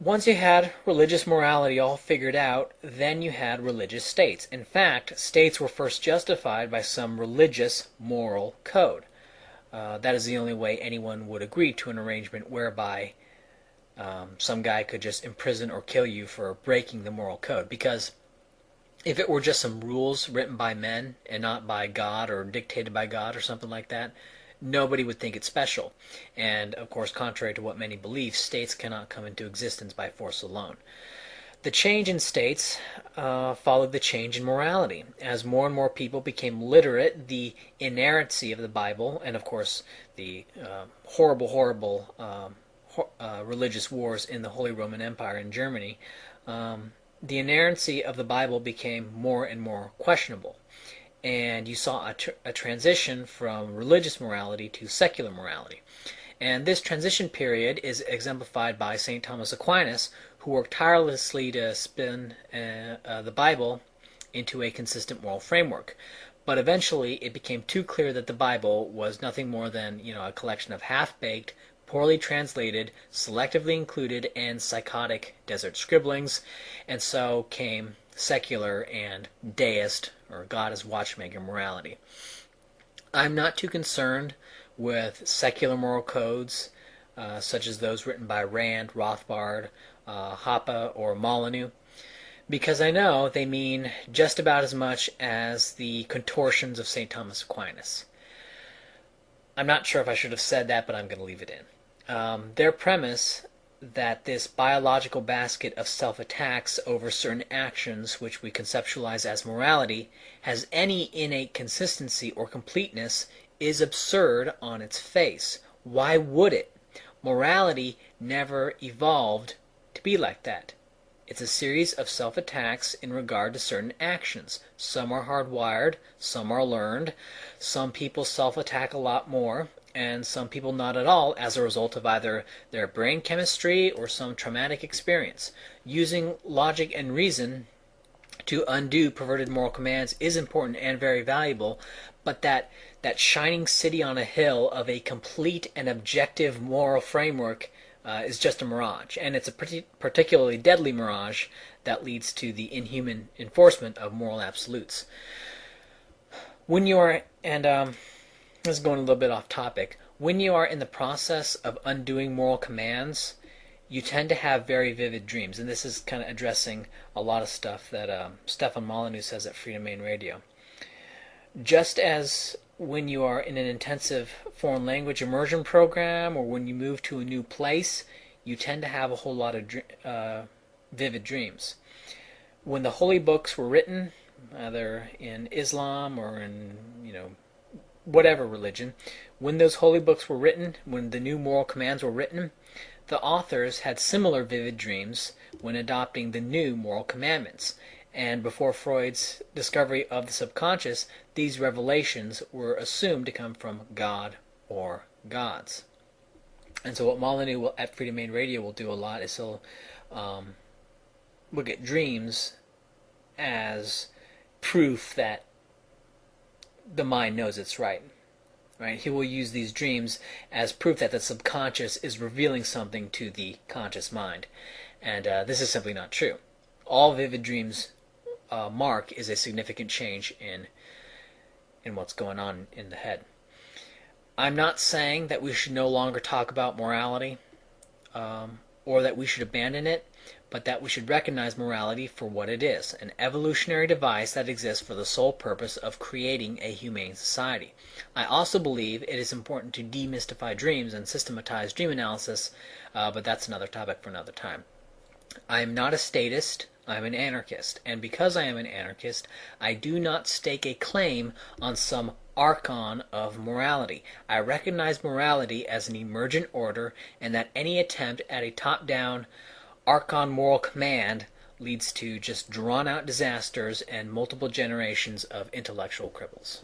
Once you had religious morality all figured out, then you had religious states. In fact, states were first justified by some religious moral code. That is the only way anyone would agree to an arrangement whereby some guy could just imprison or kill you for breaking the moral code. Because if it were just some rules written by men and not by God or dictated by God or something like that, nobody would think it special. And of course, contrary to what many believe, states cannot come into existence by force alone. The change in states followed the change in morality. As more and more people became literate, the inerrancy of the Bible, and of course the horrible religious wars in the Holy Roman Empire in Germany, the inerrancy of the Bible became more and more questionable. And you saw a transition from religious morality to secular morality. And this transition period is exemplified by St. Thomas Aquinas, who worked tirelessly to spin the Bible into a consistent moral framework. But eventually it became too clear that the Bible was nothing more than a collection of half-baked, poorly translated, selectively included, and psychotic desert scribblings, and so came secular and deist, or God as watchmaker morality. I'm not too concerned with secular moral codes, such as those written by Rand, Rothbard, Hoppe, or Molyneux, because I know they mean just about as much as the contortions of St. Thomas Aquinas. I'm not sure if I should have said that, but I'm going to leave it in. Their premise that this biological basket of self-attacks over certain actions which we conceptualize as morality has any innate consistency or completeness is absurd on its face. Why would it? Morality never evolved to be like that. It's a series of self-attacks in regard to certain actions. Some are hardwired, some are learned, some people self-attack a lot more, and some people not at all as a result of either their brain chemistry or some traumatic experience. Using logic and reason to undo perverted moral commands is important and very valuable, but that shining city on a hill of a complete and objective moral framework is just a mirage, and it's a particularly deadly mirage that leads to the inhuman enforcement of moral absolutes. When you are, and this is going a little bit off topic, when you are in the process of undoing moral commands, you tend to have very vivid dreams, and this is kind of addressing a lot of stuff that Stefan Molyneux says at Freedom Main Radio. Just as when you are in an intensive foreign language immersion program or when you move to a new place, you tend to have a whole lot of vivid dreams. When the holy books were written, either in Islam or in whatever religion, when those holy books were written, when the new moral commands were written, the authors had similar vivid dreams when adopting the new moral commandments. And before Freud's discovery of the subconscious, these revelations were assumed to come from God or gods. And so what Molyneux at Freedom Main Radio will do a lot is he'll look at dreams as proof that the mind knows it's right. Right? He will use these dreams as proof that the subconscious is revealing something to the conscious mind. And this is simply not true. All vivid dreams mark is a significant change in what's going on in the head. I'm not saying that we should no longer talk about morality or that we should abandon it, but that we should recognize morality for what it is, an evolutionary device that exists for the sole purpose of creating a humane society. I also believe it is important to demystify dreams and systematize dream analysis, but that's another topic for another time. I am not a statist, I'm an anarchist, and because I am an anarchist, I do not stake a claim on some archon of morality. I recognize morality as an emergent order, and that any attempt at a top-down archon moral command leads to just drawn-out disasters and multiple generations of intellectual cripples.